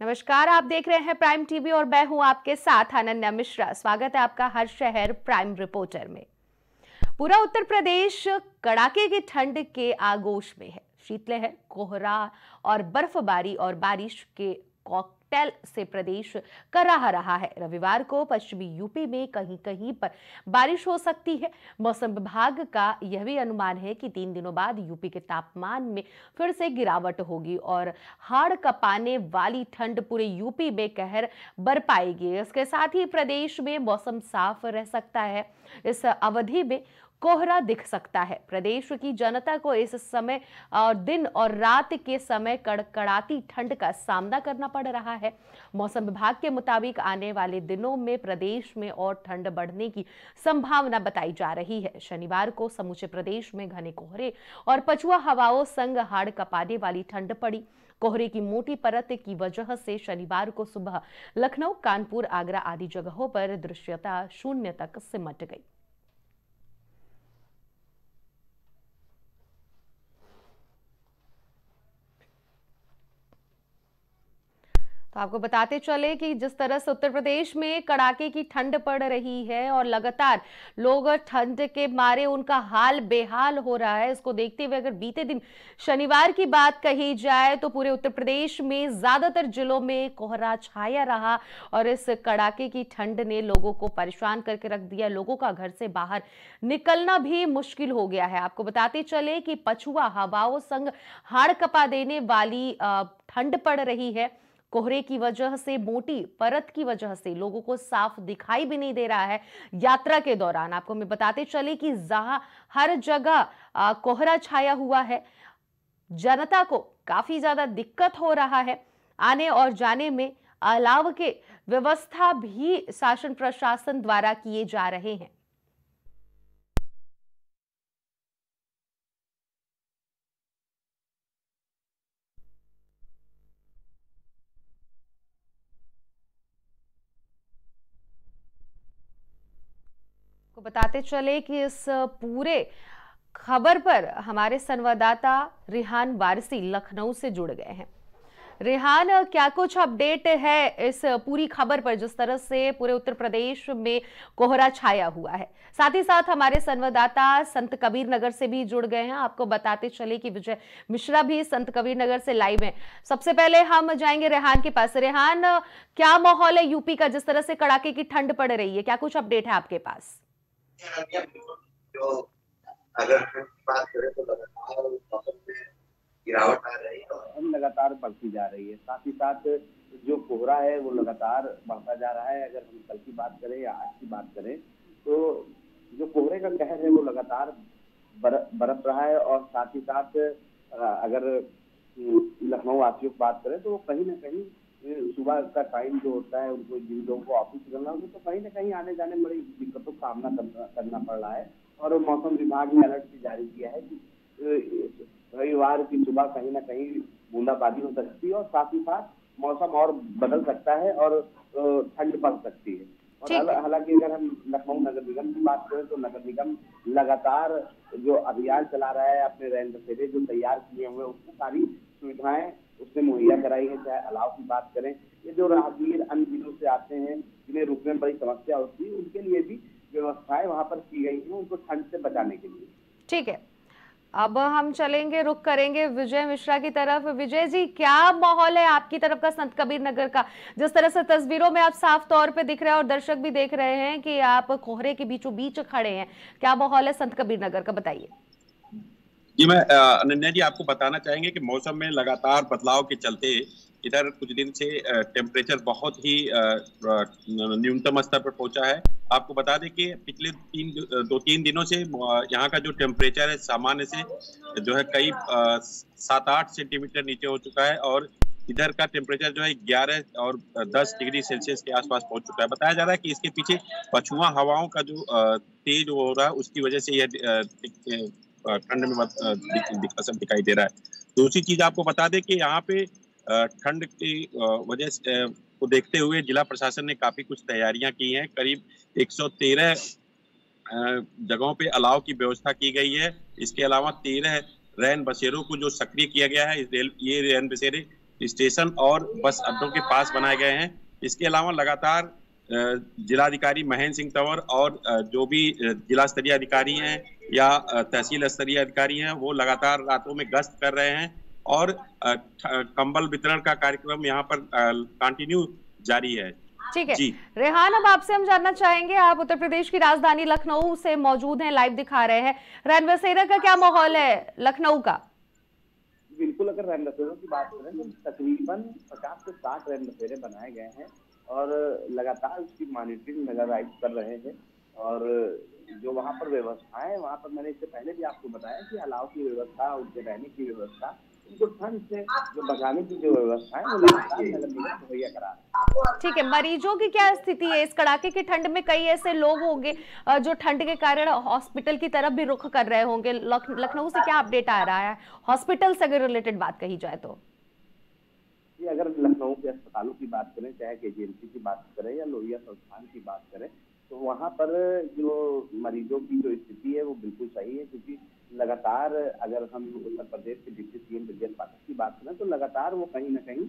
नमस्कार, आप देख रहे हैं प्राइम टीवी और मैं हूं आपके साथ अनन्या मिश्रा। स्वागत है आपका हर शहर प्राइम रिपोर्टर में। पूरा उत्तर प्रदेश कड़ाके की ठंड के आगोश में है। शीतलहर, कोहरा और बर्फबारी और बारिश के कॉकटेल से प्रदेश कराह रहा है। रविवार को पश्चिमी यूपी में कहीं कहीं पर बारिश हो सकती है। मौसम विभाग का यह भी अनुमान है कि 3 दिनों बाद यूपी के तापमान में फिर से गिरावट होगी और हाड़ कपाने वाली ठंड पूरे यूपी में कहर बरपाएगी। इसके साथ ही प्रदेश में मौसम साफ रह सकता है। इस अवधि में कोहरा दिख सकता है। प्रदेश की जनता को इस समय और दिन और रात के समय कड़कड़ाती ठंड का सामना करना पड़ रहा है। मौसम विभाग के मुताबिक आने वाले दिनों में प्रदेश में और ठंड बढ़ने की संभावना बताई जा रही है। शनिवार को समूचे प्रदेश में घने कोहरे और पछुआ हवाओं संग हाड़ कपाने वाली ठंड पड़ी। कोहरे की मोटी परत की वजह से शनिवार को सुबह लखनऊ, कानपुर, आगरा आदि जगहों पर दृश्यता शून्य तक सिमट गई। तो आपको बताते चले कि जिस तरह से उत्तर प्रदेश में कड़ाके की ठंड पड़ रही है और लगातार लोग ठंड के मारे उनका हाल बेहाल हो रहा है, इसको देखते हुए अगर बीते दिन शनिवार की बात कही जाए तो पूरे उत्तर प्रदेश में ज्यादातर जिलों में कोहरा छाया रहा और इस कड़ाके की ठंड ने लोगों को परेशान करके रख दिया। लोगों का घर से बाहर निकलना भी मुश्किल हो गया है। आपको बताते चले कि पछुआ हवाओं संग हाड़ कपा देने वाली ठंड पड़ रही है। कोहरे की वजह से, मोटी परत की वजह से लोगों को साफ दिखाई भी नहीं दे रहा है। यात्रा के दौरान आपको मैं बताते चले कि जहां हर जगह कोहरा छाया हुआ है, जनता को काफी ज्यादा दिक्कत हो रहा है। आने और जाने में अलाव के व्यवस्था भी शासन प्रशासन द्वारा किए जा रहे हैं। को बताते चले कि इस पूरे खबर पर हमारे संवाददाता रिहान वारसी लखनऊ से जुड़ गए हैं। रिहान, क्या कुछ अपडेट है इस पूरी खबर पर, जिस तरह से पूरे उत्तर प्रदेश में कोहरा छाया हुआ है? साथ ही साथ हमारे संवाददाता संत कबीर नगर से भी जुड़ गए हैं। आपको बताते चले कि विजय मिश्रा भी संत कबीर नगर से लाइव है। सबसे पहले हम जाएंगे रेहान के पास। रेहान, क्या माहौल है यूपी का, जिस तरह से कड़ाके की ठंड पड़ रही है, क्या कुछ अपडेट है आपके पास? जो अगर हम बात करें तो लगातार मौसम में गिरावट आ रही है और लगातार बढ़ती जा रही है। साथ ही साथ जो कोहरा है वो लगातार बढ़ता जा रहा है। अगर हम कल की बात करें या आज की बात करें तो जो कोहरे का कहर है वो लगातार बरस रहा है। और साथ ही साथ अगर लखनऊ वासियों की बात करें तो कहीं ना कहीं सुबह का टाइम जो होता है, उनको जिन लोगों को ऑफिस करना होगा तो कहीं ना कहीं आने जाने में बड़ी दिक्कतों का सामना करना पड़ रहा है। और मौसम विभाग ने अलर्ट भी जारी किया है कि रविवार की सुबह कहीं ना कहीं बूंदाबांदी हो सकती है और साथ ही साथ मौसम और बदल सकता है और ठंड बढ़ सकती है। और हालांकि अगर हम लखनऊ नगर निगम की बात करें तो नगर निगम लगातार जो अभियान चला रहा है, अपने रैन बसेरे जो तैयार किए हुए उसमें सारी सुविधाएं उसने मुहैया कराई है। चाहे अलाव की बात करें, ये जो राहगीर अन्य जिलों से आते हैं जिन्हें रुकने में बड़ी समस्या होती है, उनके लिए भी व्यवस्थाएं वहां पर की गई हैं उनको ठंड से बचाने के लिए। ठीक है, अब हम चलेंगे, रुक करेंगे विजय मिश्रा की तरफ। विजय जी, क्या माहौल है आपकी तरफ का संत कबीर नगर का? जिस तरह से तस्वीरों में आप साफ तौर पे दिख रहे हैं और दर्शक भी देख रहे हैं कि आप कोहरे के बीचों बीच खड़े हैं, क्या माहौल है संत कबीर नगर का, बताइए। जी, मैं अनन्या जी आपको बताना चाहेंगे कि मौसम में लगातार बदलाव के चलते इधर कुछ दिन से टेम्परेचर बहुत ही न्यूनतम स्तर पर पहुंचा है। आपको बता दें कि पिछले 2-3 दिनों से यहाँ का जो टेम्परेचर है सामान्य से जो है कई 7-8 सेंटीमीटर नीचे हो चुका है और इधर का टेम्परेचर जो है 11 और 10 डिग्री सेल्सियस के आसपास पहुंच चुका है। बताया जा रहा है कि इसके पीछे पछुआ हवाओं का जो तेज हो रहा है उसकी वजह से यह ठंड में असर दिखाई दे रहा है। दूसरी चीज आपको बता दें कि यहाँ पे ठंड की वजह को देखते हुए जिला प्रशासन ने काफी कुछ तैयारियां की हैं। करीब 113 जगहों पे अलाव की व्यवस्था की गई है। इसके अलावा 13 रैन बसेरों को जो सक्रिय किया गया है। ये रैन बसेरे स्टेशन और बस अड्डों के पास बनाए गए हैं। इसके अलावा लगातार जिलाधिकारी महेंद्र सिंह तंवर और जो भी जिला स्तरीय अधिकारी हैं या तहसील स्तरीय अधिकारी हैं, वो लगातार रातों में गश्त कर रहे हैं और कंबल वितरण का कार्यक्रम यहाँ पर कंटिन्यू जारी है। ठीक है रेहान, अब आपसे हम जानना चाहेंगे, आप उत्तर प्रदेश की राजधानी लखनऊ से मौजूद हैं, लाइव दिखा रहे हैं, रैन बसेरा का क्या माहौल है लखनऊ का? बिल्कुल, अगर रैन बसेरों की बात करें तो तकरीबन 50 से 60 रैन बसेरे बनाए गए हैं और लगातार उसकी मॉनिटरिंग नजर कर रहे हैं। और जो वहाँ पर व्यवस्था है, वहाँ पर मैंने इससे पहले भी आपको बताया कि अलाव की व्यवस्था, उनके रहने की व्यवस्था, उनको ठंड से जो बचाने की जो व्यवस्था है वो लगातार नगर निगम मुहैया करा रहा है। ठीक है, मरीजों की क्या स्थिति है इस कड़ाके की ठंड में? कई ऐसे लोग होंगे जो ठंड के कारण हॉस्पिटल की तरफ भी रुख कर रहे होंगे। लखनऊ से क्या अपडेट आ रहा है हॉस्पिटल से अगर रिलेटेड बात कही जाए तो? अगर लखनऊ के अस्पतालों की बात करें, चाहे केजीएमसी की बात करें या लोहिया संस्थान की बात करें, तो वहाँ पर जो मरीजों की जो स्थिति है वो बिल्कुल सही है, क्योंकि लगातार अगर हम उत्तर प्रदेश के डिप्टी सीएम ब्रजेश पाठक की बात करें तो लगातार वो कहीं ना कहीं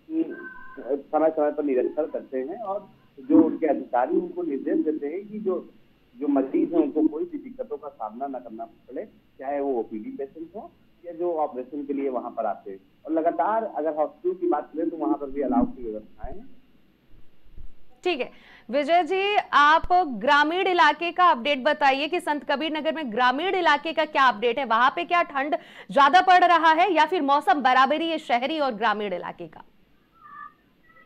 समय समय पर निरीक्षण करते हैं और जो उनके अधिकारी उनको निर्देश देते हैं कि जो मरीज हैं उनको कोई भी दिक्कतों का सामना न करना पड़े, चाहे वो ओपीडी पेशेंट हो या जो ऑपरेशन के लिए वहाँ पर आते हैं। और लगातार अगर हॉस्पिटल की बात करें तो वहाँ पर भी अलाव की व्यवस्थाएं हैं। ठीक है विजय जी, आप ग्रामीण इलाके का अपडेट बताइए कि संत कबीर नगर में ग्रामीण इलाके का क्या अपडेट है? वहां पे क्या ठंड ज्यादा पड़ रहा है या फिर मौसम बराबरी है शहरी और ग्रामीण इलाके का?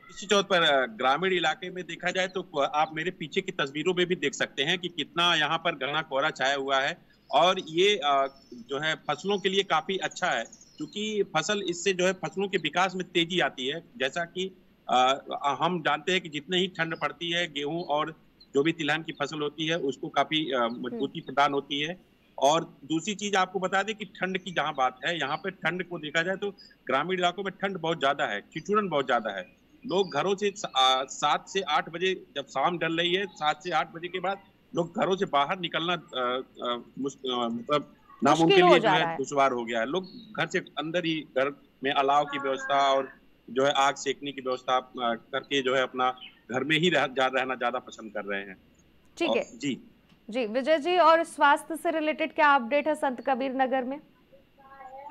निश्चित तौर पर ग्रामीण इलाके में देखा जाए तो आप मेरे पीछे की तस्वीरों में भी देख सकते हैं कि कितना यहाँ पर घना कोहरा छाया हुआ है और ये जो है फसलों के लिए काफी अच्छा है, क्योंकि फसल इससे जो है फसलों के विकास में तेजी आती है। जैसा कि हम जानते हैं कि जितने ही ठंड पड़ती है, गेहूं और जो भी तिलहन की फसल होती है उसको काफी मजबूती प्रदान होती है। और दूसरी चीज आपको बता दें कि ठंड की जहां बात है, यहाँ पे ठंड को देखा जाए तो ग्रामीण इलाकों में ठंड बहुत ज्यादा है, ठिठुरन बहुत ज्यादा है। लोग घरों से 7 से 8 बजे, जब शाम ढल रही है 7 से 8 बजे के बाद लोग घरों से बाहर निकलना मतलब नामुमकिन लिए जो है दुश्वार हो गया है। लोग घर से अंदर ही घर में अलाव की व्यवस्था और जो है आग सेकने की व्यवस्था करके जो है अपना घर में ही रहना ज्यादा पसंद कर रहे हैं। ठीक है जी विजय जी, और स्वास्थ्य से रिलेटेड क्या अपडेट है संत कबीर नगर में?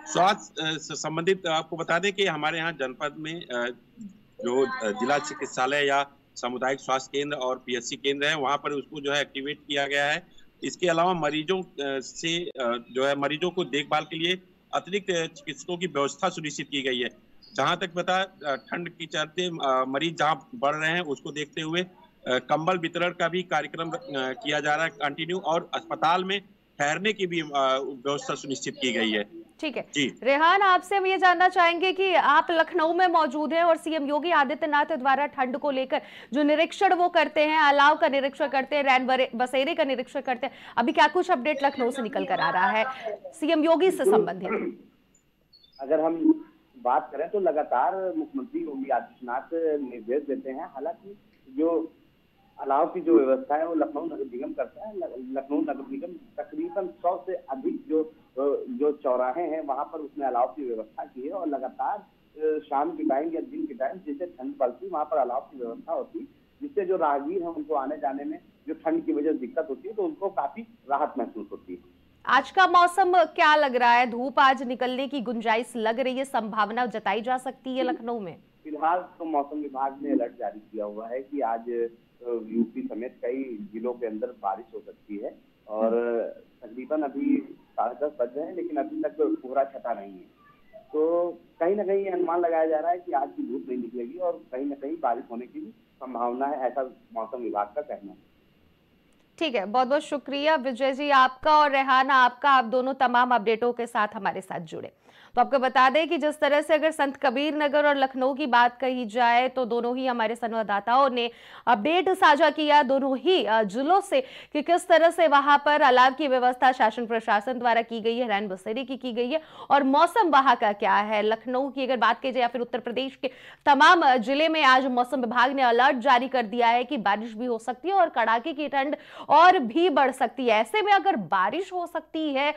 स्वास्थ्य से संबंधित आपको बता दें कि हमारे यहाँ जनपद में जो जिला चिकित्सालय या सामुदायिक स्वास्थ्य केंद्र और पीएचसी केंद्र है, वहाँ पर उसको जो है एक्टिवेट किया गया है। इसके अलावा मरीजों से जो है मरीजों को देखभाल के लिए अतिरिक्त चिकित्सकों की व्यवस्था सुनिश्चित की गई है। जहां तक पता ठंड के चलते मरीज जहां बढ़ रहे हैं उसको देखते हुए कंबल वितरण का भी कार्यक्रम किया जा रहा है कंटिन्यू, और अस्पताल में ठहरने की भी व्यवस्था सुनिश्चित की गई है। ठीक है रेहान, आपसे हम ये जानना चाहेंगे कि आप लखनऊ में मौजूद हैं और सीएम योगी आदित्यनाथ द्वारा ठंड को लेकर जो निरीक्षण वो करते हैं, अलाव का निरीक्षण करते हैं, रैन बसेरे का निरीक्षण करते हैं, अभी क्या कुछ अपडेट लखनऊ से निकल कर आ रहा है सीएम योगी से संबंधित? अगर हम बात करें तो लगातार मुख्यमंत्री योगी आदित्यनाथ निर्देश देते हैं। हालांकि जो अलाव की जो व्यवस्था है वो लखनऊ नगर निगम करता है। लखनऊ नगर निगम तकरीबन 100 से अधिक जो चौराहे हैं वहां पर उसने अलाव की व्यवस्था की है और लगातार शाम के टाइम या दिन के टाइम जिससे ठंड पड़ती वहां पर अलाव की व्यवस्था होती, जिससे जो राहगीर है उनको आने जाने में जो ठंड की वजह से दिक्कत होती है तो उनको काफी राहत महसूस होती है। आज का मौसम क्या लग रहा है? धूप आज निकलने की गुंजाइश लग रही है, संभावना जताई जा सकती है लखनऊ में? फिलहाल तो मौसम विभाग ने अलर्ट जारी किया हुआ है कि आज यूपी समेत कई जिलों के अंदर बारिश हो सकती है और तकरीबन अभी 10:30 बज रहे हैं लेकिन अभी तक कोहरा छटा नहीं है। तो कहीं ना कहीं अनुमान लगाया जा रहा है कि आज की धूप नहीं निकलेगी और कहीं ना कहीं बारिश होने की भी संभावना है, ऐसा मौसम विभाग का कहना है। ठीक है, बहुत बहुत शुक्रिया विजय जी आपका और रेहाना आपका, आप दोनों तमाम अपडेटों के साथ हमारे साथ जुड़े। तो आपको बता दें कि जिस तरह से अगर संत कबीर नगर और लखनऊ की बात कही जाए तो दोनों ही हमारे संवाददाताओं ने अपडेट साझा किया दोनों ही जिलों से कि किस तरह से वहां पर अलाव की व्यवस्था शासन प्रशासन द्वारा की गई है, रैन बसेरे की गई है और मौसम वहां का क्या है। लखनऊ की अगर बात की जाए या फिर उत्तर प्रदेश के तमाम जिले में आज मौसम विभाग ने अलर्ट जारी कर दिया है कि बारिश भी हो सकती है और कड़ाके की ठंड और भी बढ़ सकती है। ऐसे में अगर बारिश हो सकती है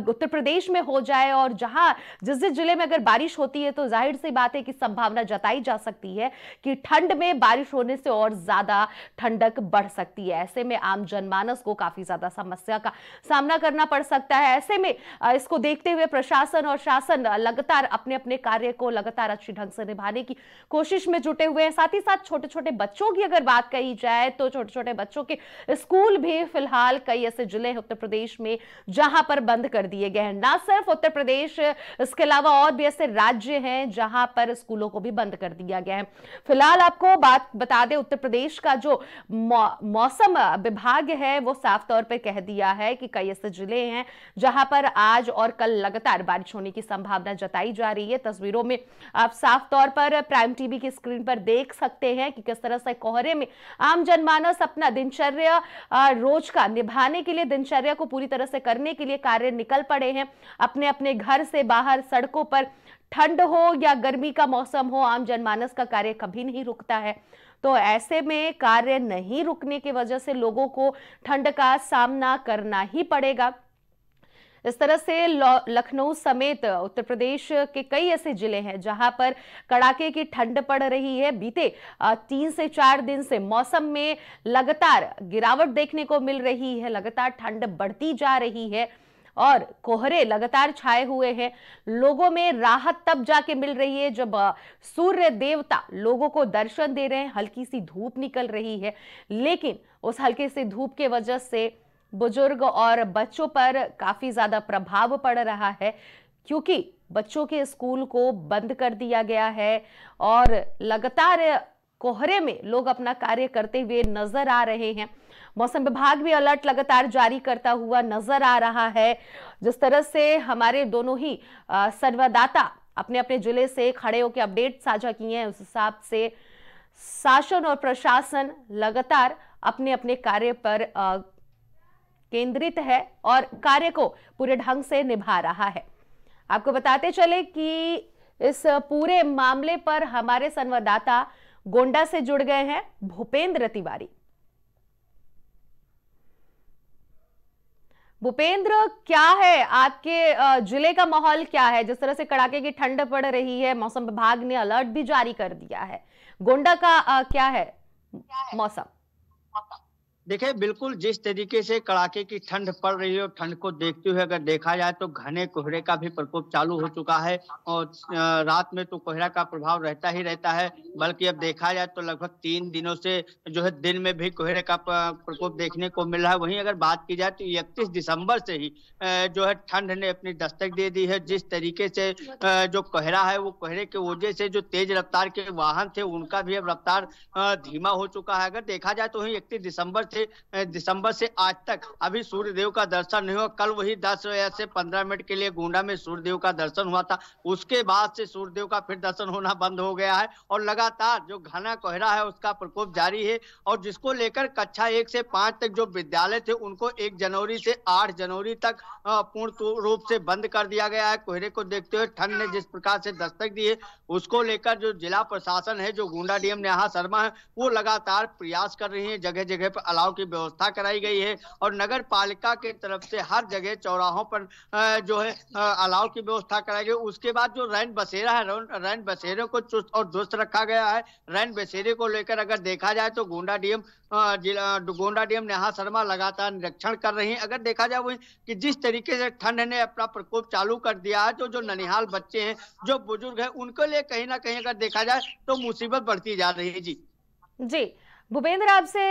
उत्तर प्रदेश में हो जाए और जहां जिस जिस जिले में अगर बारिश होती है तो जाहिर सी बात है कि संभावना जताई जा सकती है कि ठंड में बारिश होने से और ज्यादा ठंडक बढ़ सकती है। ऐसे में आम जनमानस को काफी ज्यादा समस्या का सामना करना पड़ सकता है। ऐसे में इसको देखते हुए प्रशासन और शासन लगातार अपने अपने कार्य को लगातार अच्छी ढंग से निभाने की कोशिश में जुटे हुए हैं। साथ ही साथ छोटे छोटे बच्चों की अगर बात कही जाए तो छोटे छोटे बच्चों के स्कूल भी फिलहाल कई ऐसे जिले हैं उत्तर प्रदेश में जहां पर बंद कर दिए गए हैं। ना सिर्फ उत्तर प्रदेश, इसके अलावा और भी ऐसे राज्य हैं जहां पर स्कूलों को भी बंद कर दिया गया है। फिलहाल आपको बात बता दें, उत्तर प्रदेश का जो मौसम विभाग है वो साफ तौर पर कह दिया है कि कई ऐसे जिले हैं जहां पर आज और कल लगातार बारिश होने की संभावना जताई जा रही है। तस्वीरों में आप साफ तौर पर प्राइम टीवी की स्क्रीन पर देख सकते हैं कि किस तरह से कोहरे में आम जनमानस अपना दिनचर्या रोज का निभाने के लिए, दिनचर्या को पूरी तरह से करने के लिए कार्य निकल पड़े हैं। अपने अपने घर से बाहर सड़कों पर, ठंड हो या गर्मी का मौसम हो, आम जनमानस का कार्य कभी नहीं रुकता है। तो ऐसे में कार्य नहीं रुकने की वजह से लोगों को ठंड का सामना करना ही पड़ेगा। इस तरह से लखनऊ समेत उत्तर प्रदेश के कई ऐसे जिले हैं जहां पर कड़ाके की ठंड पड़ रही है। बीते 3 से 4 दिन से मौसम में लगातार गिरावट देखने को मिल रही है, लगातार ठंड बढ़ती जा रही है और कोहरे लगातार छाए हुए हैं। लोगों में राहत तब जाके मिल रही है जब सूर्य देवता लोगों को दर्शन दे रहे हैं। हल्की सी धूप निकल रही है, लेकिन उस हल्की सी धूप के वजह से बुजुर्ग और बच्चों पर काफी ज्यादा प्रभाव पड़ रहा है, क्योंकि बच्चों के स्कूल को बंद कर दिया गया है और लगातार कोहरे में लोग अपना कार्य करते हुए नजर आ रहे हैं। मौसम विभाग भी अलर्ट लगातार जारी करता हुआ नजर आ रहा है। जिस तरह से हमारे दोनों ही संवाददाता अपने अपने जिले से खड़े होकर अपडेट साझा किए हैं, उस हिसाब से शासन और प्रशासन लगातार अपने अपने कार्य पर केंद्रित है और कार्य को पूरे ढंग से निभा रहा है। आपको बताते चले कि इस पूरे मामले पर हमारे संवाददाता गोंडा से जुड़ गए हैं भूपेंद्र तिवारी। भूपेंद्र, क्या है आपके जिले का माहौल, क्या है? जिस तरह से कड़ाके की ठंड पड़ रही है, मौसम विभाग ने अलर्ट भी जारी कर दिया है, गोंडा का क्या है मौसम? देखिए, बिल्कुल जिस तरीके से कड़ाके की ठंड पड़ रही है और ठंड को देखते हुए अगर देखा जाए तो घने कोहरे का भी प्रकोप चालू हो चुका है और रात में तो कोहरा का प्रभाव रहता ही रहता है, बल्कि अब देखा जाए तो लगभग 3 दिनों से जो है दिन में भी कोहरे का प्रकोप देखने को मिल रहा है। वहीं अगर बात की जाए तो 31 दिसंबर से ही जो है ठंड ने अपनी दस्तक दे दी है। जिस तरीके से जो कोहरा है वो कोहरे की वजह से जो तेज रफ्तार के वाहन थे उनका भी अब रफ्तार धीमा हो चुका है। अगर देखा जाए तो वही 31 दिसंबर से आज तक अभी सूर्यदेव का दर्शन नहीं हुआ। कल वही 10 से 15 मिनट के लिए गोंडा में सूर्यदेव का दर्शन हुआ था, उसके बाद से सूर्यदेव का फिर दर्शन होना बंद हो गया है और लगातार जो घना कोहरा है उसका प्रकोप जारी है। और जिसको लेकर कक्षा 1 से 5 तक जो विद्यालय थे उनको 1 जनवरी से 8 जनवरी तक पूर्ण रूप से बंद कर दिया गया है। कोहरे को देखते हुए ठंड ने जिस प्रकार से दस्तक दी है उसको लेकर जो जिला प्रशासन है, जो गोंडा डीएम नेहा शर्मा है, वो लगातार प्रयास कर रही है। जगह जगह पर अलाव की व्यवस्था कराई गई है और नगर पालिका के तरफ से हर जगह चौराहों पर जो है अलाव की व्यवस्था कराई गई। उसके बाद जो रैन बसेरा है, रैन बसेरे को चुस्त और दुरुस्त रखा गया है। रैन बसेरे को लेकर अगर देखा जाए तो गोंडा डीएम नेहा शर्मा लगातार निरीक्षण कर रही हैं। अगर देखा जाए वही कि जिस तरीके से ठंड ने अपना प्रकोप चालू कर दिया है तो जो ननिहाल बच्चे हैं, जो बुजुर्ग हैं, उनके लिए कहीं ना कहीं अगर देखा जाए तो मुसीबत बढ़ती जा रही है। जी भूपेंद्र, आपसे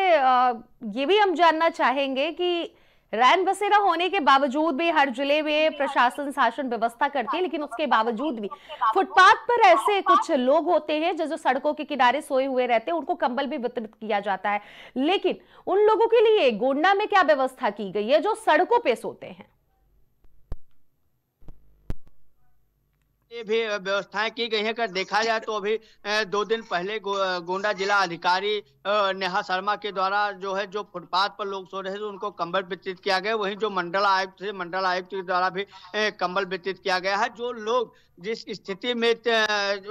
ये भी हम जानना चाहेंगे कि रैन बसेरा होने के बावजूद भी हर जिले में प्रशासन शासन व्यवस्था करती है, लेकिन उसके बावजूद भी फुटपाथ पर ऐसे कुछ लोग होते हैं जो सड़कों के किनारे सोए हुए रहते हैं, उनको कंबल भी वितरित किया जाता है। लेकिन उन लोगों के लिए गोंडा में क्या व्यवस्था की गई है जो सड़कों पे सोते हैं? ये भी व्यवस्थाएं की गई हैं। अगर देखा जाए तो अभी 2 दिन पहले गोंडा जिला अधिकारी नेहा शर्मा के द्वारा जो है जो फुटपाथ पर लोग सो रहे थे उनको कंबल वितरित किया गया। वहीं जो मंडल आयुक्त के द्वारा भी कंबल वितरित किया गया है। जो लोग जिस स्थिति में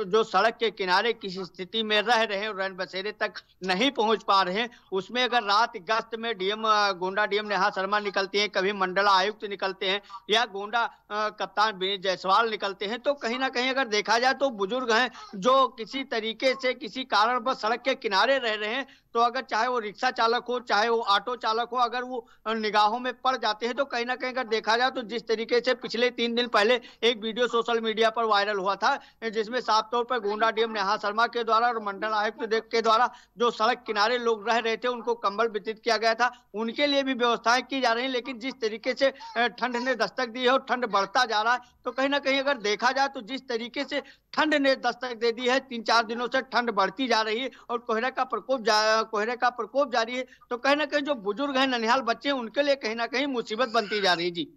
जो सड़क के किनारे किस स्थिति में रह रहे हैं, रैन बसेरे तक नहीं पहुंच पा रहे हैं, उसमें अगर रात गश्त में गोंडा डीएम नेहा शर्मा निकलती हैं, कभी मंडला आयुक्त निकलते हैं या गोंडा कप्तान विनीत जायसवाल निकलते हैं, तो कहीं ना कहीं अगर देखा जाए तो बुजुर्ग हैं जो किसी तरीके से किसी कारणवश सड़क के किनारे रह रहे हैं, तो अगर चाहे वो रिक्शा चालक हो चाहे वो ऑटो चालक हो, अगर वो निगाहों में पड़ जाते हैं तो कहीं ना कहीं अगर देखा जाए तो जिस तरीके से पिछले 3 दिन पहले एक वीडियो सोशल मीडिया पर वायरल हुआ था, जिसमें साफ तौर पर गोंडा डीएम नेहा शर्मा के द्वारा और मंडल आयुक्त के द्वारा जो सड़क किनारे लोग रह रहे थे उनको कंबल वितरित किया गया था, उनके लिए भी व्यवस्थाएं की जा रही है। लेकिन जिस तरीके से ठंड ने दस्तक दी है और ठंड बढ़ता जा रहा है, तो कहीं ना कहीं अगर देखा जाए तो जिस तरीके से ठंड ने दस्तक दे दी है, 3-4 दिनों से ठंड बढ़ती जा रही है और कोहरे का प्रकोप जारी है, तो कहीं ना कहीं जो बुजुर्ग हैं, ननिहाल बच्चे हैं, उनके लिए कहीं ना कहीं मुसीबत बनती जा रही है। जी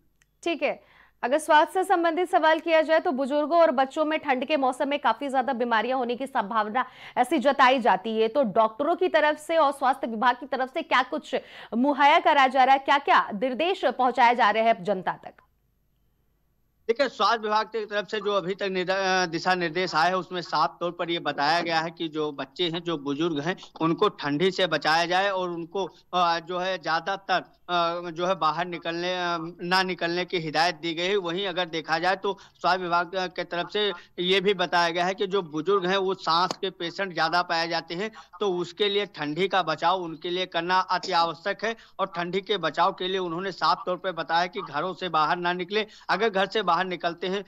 ठीक है, अगर स्वास्थ्य से संबंधित सवाल किया जाए तो बुजुर्गों और बच्चों में ठंड के मौसम में काफी ज्यादा बीमारियां होने की संभावना ऐसी जताई जाती है, तो डॉक्टरों की तरफ से और स्वास्थ्य विभाग की तरफ से क्या कुछ मुहैया करा जा रहा है, क्या क्या निर्देश पहुंचाए जा रहे हैं जनता तक? देखिए, स्वास्थ्य विभाग की तरफ से जो अभी तक दिशा निर्देश आए हैं उसमें साफ तौर पर ये बताया गया है कि जो बच्चे हैं, जो बुजुर्ग हैं, उनको ठंडी से बचाया जाए और उनको जो है ज्यादातर जो है बाहर ना निकलने की हिदायत दी गई है। वहीं अगर देखा जाए तो स्वास्थ्य विभाग की तरफ से ये भी बताया गया है कि जो बुजुर्ग हैं वो सांस के पेशेंट ज्यादा पाए जाते हैं, तो उसके लिए ठंडी का बचाव उनके लिए करना अति आवश्यक है। और ठंडी के बचाव के लिए उन्होंने साफ तौर पर बताया कि घरों से बाहर ना निकले, अगर घर से बाहर निकलते हैं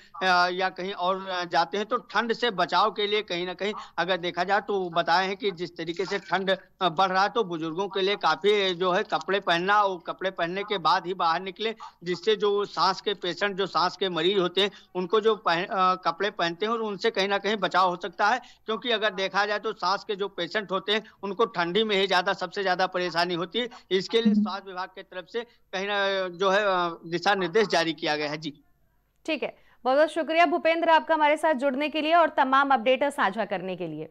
या कहीं और जाते हैं तो ठंड से बचाव के लिए कहीं ना कहीं अगर देखा जाए तो बताए हैं कि जिस तरीके से ठंड बढ़ रहा है तो बुजुर्गों के लिए काफी जो है कपड़े पहनना, और कपड़े पहनने के बाद ही बाहर निकले, जिससे जो सांस के पेशेंट, जो सांस के मरीज होते हैं, उनको जो कपड़े पहनते हैं और उनसे कहीं ना कहीं बचाव हो सकता है। क्योंकि अगर देखा जाए तो सांस के जो पेशेंट होते हैं उनको ठंडी में ही सबसे ज्यादा परेशानी होती है। इसके लिए स्वास्थ्य विभाग की तरफ से कहीं ना जो है दिशा निर्देश जारी किया गया है। जी ठीक है, बहुत बहुत शुक्रिया भूपेंद्र आपका हमारे साथ जुड़ने के लिए और तमाम अपडेट साझा करने के लिए।